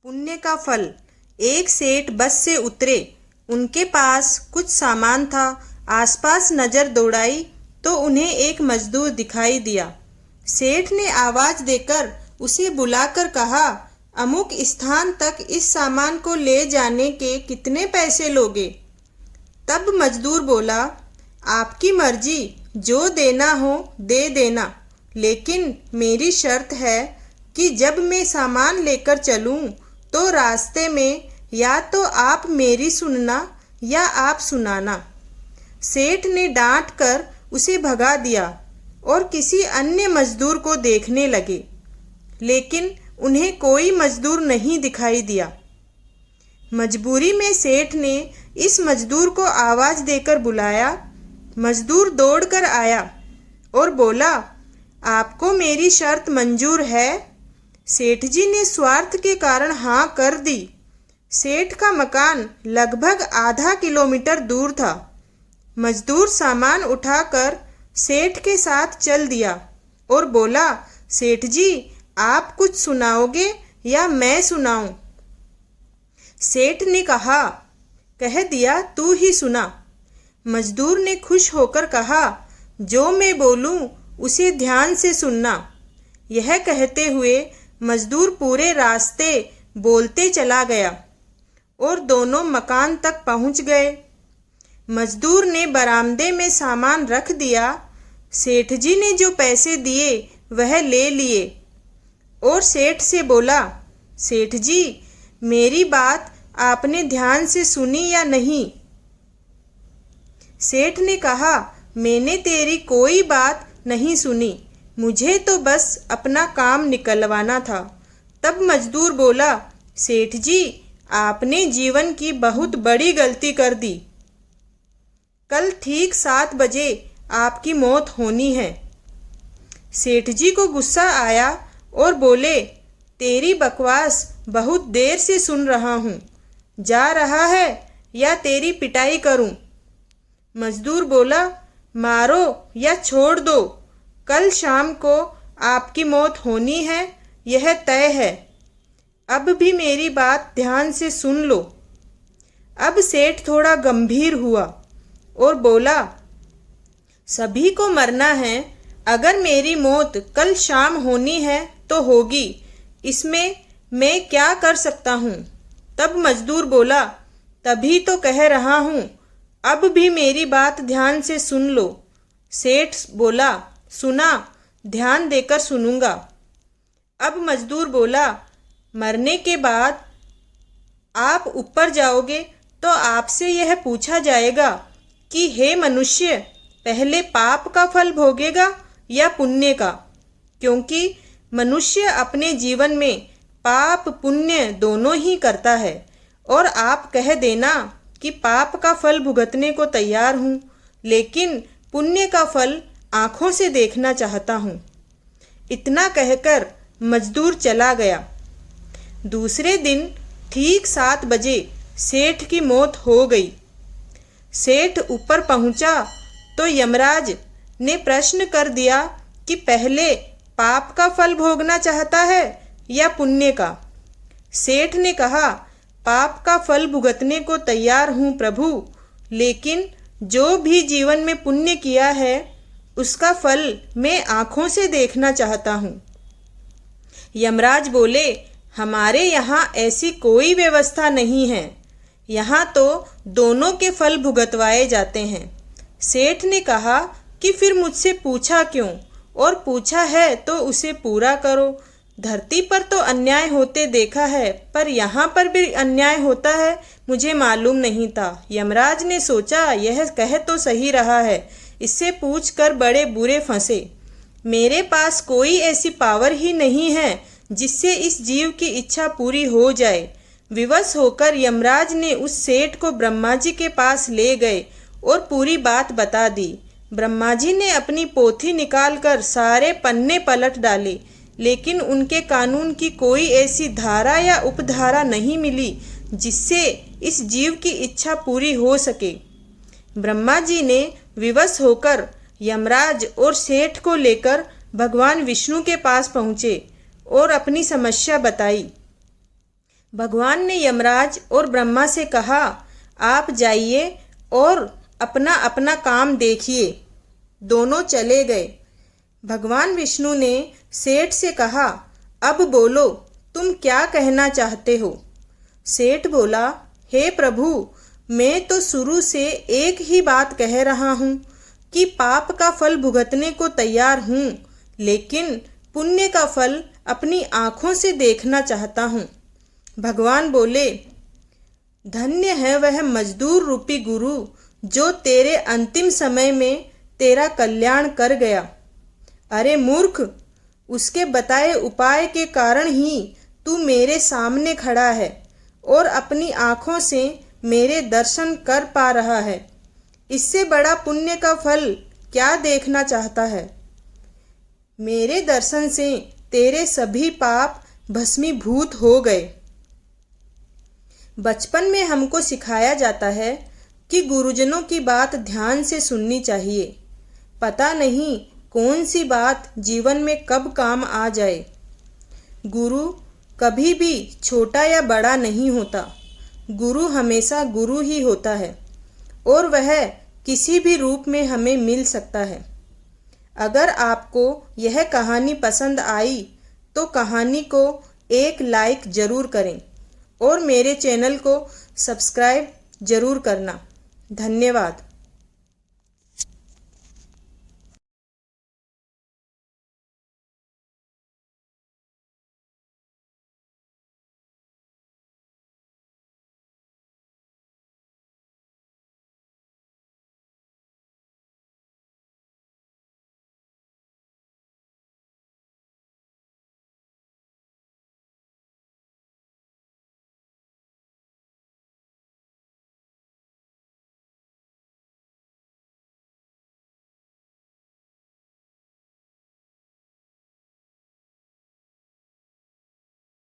पुण्य का फल। एक सेठ बस से उतरे। उनके पास कुछ सामान था। आसपास नजर दौड़ाई तो उन्हें एक मजदूर दिखाई दिया। सेठ ने आवाज देकर उसे बुलाकर कहा, अमुक स्थान तक इस सामान को ले जाने के कितने पैसे लोगे? तब मजदूर बोला, आपकी मर्जी, जो देना हो दे देना, लेकिन मेरी शर्त है कि जब मैं सामान लेकर चलूं तो रास्ते में या तो आप मेरी सुनना या आप सुनाना। सेठ ने डांट कर उसे भगा दिया और किसी अन्य मजदूर को देखने लगे, लेकिन उन्हें कोई मजदूर नहीं दिखाई दिया। मजबूरी में सेठ ने इस मजदूर को आवाज देकर बुलाया। मजदूर दौड़कर आया और बोला, आपको मेरी शर्त मंजूर है? सेठ जी ने स्वार्थ के कारण हाँ कर दी। सेठ का मकान लगभग आधा किलोमीटर दूर था। मजदूर सामान उठाकर सेठ के साथ चल दिया और बोला, सेठ जी, आप कुछ सुनाओगे या मैं सुनाऊं? सेठ ने कहा, कह दिया, तू ही सुना। मजदूर ने खुश होकर कहा, जो मैं बोलूं उसे ध्यान से सुनना। यह कहते हुए मजदूर पूरे रास्ते बोलते चला गया और दोनों मकान तक पहुंच गए। मजदूर ने बरामदे में सामान रख दिया। सेठ जी ने जो पैसे दिए वह ले लिए और सेठ से बोला, सेठ जी, मेरी बात आपने ध्यान से सुनी या नहीं? सेठ ने कहा, मैंने तेरी कोई बात नहीं सुनी, मुझे तो बस अपना काम निकलवाना था। तब मजदूर बोला, सेठ जी, आपने जीवन की बहुत बड़ी गलती कर दी। कल ठीक 7 बजे आपकी मौत होनी है। सेठ जी को गुस्सा आया और बोले, तेरी बकवास बहुत देर से सुन रहा हूँ, जा रहा है या तेरी पिटाई करूँ? मजदूर बोला, मारो या छोड़ दो, कल शाम को आपकी मौत होनी है, यह तय है। अब भी मेरी बात ध्यान से सुन लो। अब सेठ थोड़ा गंभीर हुआ और बोला, सभी को मरना है, अगर मेरी मौत कल शाम होनी है तो होगी, इसमें मैं क्या कर सकता हूँ? तब मजदूर बोला, तभी तो कह रहा हूँ, अब भी मेरी बात ध्यान से सुन लो। सेठ बोला, सुना, ध्यान देकर सुनूंगा। अब मजदूर बोला, मरने के बाद आप ऊपर जाओगे तो आपसे यह पूछा जाएगा कि हे मनुष्य, पहले पाप का फल भोगेगा या पुण्य का? क्योंकि मनुष्य अपने जीवन में पाप पुण्य दोनों ही करता है और आप कह देना कि पाप का फल भुगतने को तैयार हूँ, लेकिन पुण्य का फल आँखों से देखना चाहता हूँ। इतना कहकर मजदूर चला गया। दूसरे दिन ठीक 7 बजे सेठ की मौत हो गई। सेठ ऊपर पहुंचा तो यमराज ने प्रश्न कर दिया कि पहले पाप का फल भोगना चाहता है या पुण्य का? सेठ ने कहा, पाप का फल भुगतने को तैयार हूँ प्रभु, लेकिन जो भी जीवन में पुण्य किया है उसका फल मैं आँखों से देखना चाहता हूँ। यमराज बोले, हमारे यहाँ ऐसी कोई व्यवस्था नहीं है, यहाँ तो दोनों के फल भुगतवाए जाते हैं। सेठ ने कहा कि फिर मुझसे पूछा क्यों, और पूछा है तो उसे पूरा करो। धरती पर तो अन्याय होते देखा है, पर यहाँ पर भी अन्याय होता है, मुझे मालूम नहीं था। यमराज ने सोचा, यह कह तो सही रहा है, इससे पूछकर बड़े बुरे फंसे। मेरे पास कोई ऐसी पावर ही नहीं है जिससे इस जीव की इच्छा पूरी हो जाए। विवश होकर यमराज ने उस सेठ को ब्रह्मा जी के पास ले गए और पूरी बात बता दी। ब्रह्मा जी ने अपनी पोथी निकालकर सारे पन्ने पलट डाले, लेकिन उनके कानून की कोई ऐसी धारा या उपधारा नहीं मिली जिससे इस जीव की इच्छा पूरी हो सके। ब्रह्मा जी ने विवश होकर यमराज और सेठ को लेकर भगवान विष्णु के पास पहुँचे और अपनी समस्या बताई। भगवान ने यमराज और ब्रह्मा से कहा, आप जाइए और अपना अपना काम देखिए। दोनों चले गए। भगवान विष्णु ने सेठ से कहा, अब बोलो, तुम क्या कहना चाहते हो? सेठ बोला, हे प्रभु, मैं तो शुरू से एक ही बात कह रहा हूँ कि पाप का फल भुगतने को तैयार हूँ, लेकिन पुण्य का फल अपनी आँखों से देखना चाहता हूँ। भगवान बोले, धन्य है वह मजदूर रूपी गुरु जो तेरे अंतिम समय में तेरा कल्याण कर गया। अरे मूर्ख, उसके बताए उपाय के कारण ही तू मेरे सामने खड़ा है और अपनी आँखों से मेरे दर्शन कर पा रहा है। इससे बड़ा पुण्य का फल क्या देखना चाहता है? मेरे दर्शन से तेरे सभी पाप भस्मीभूत हो गए। बचपन में हमको सिखाया जाता है कि गुरुजनों की बात ध्यान से सुननी चाहिए। पता नहीं कौन सी बात जीवन में कब काम आ जाए। गुरु कभी भी छोटा या बड़ा नहीं होता। गुरु हमेशा गुरु ही होता है और वह किसी भी रूप में हमें मिल सकता है। अगर आपको यह कहानी पसंद आई तो कहानी को एक लाइक ज़रूर करें और मेरे चैनल को सब्सक्राइब ज़रूर करना। धन्यवाद।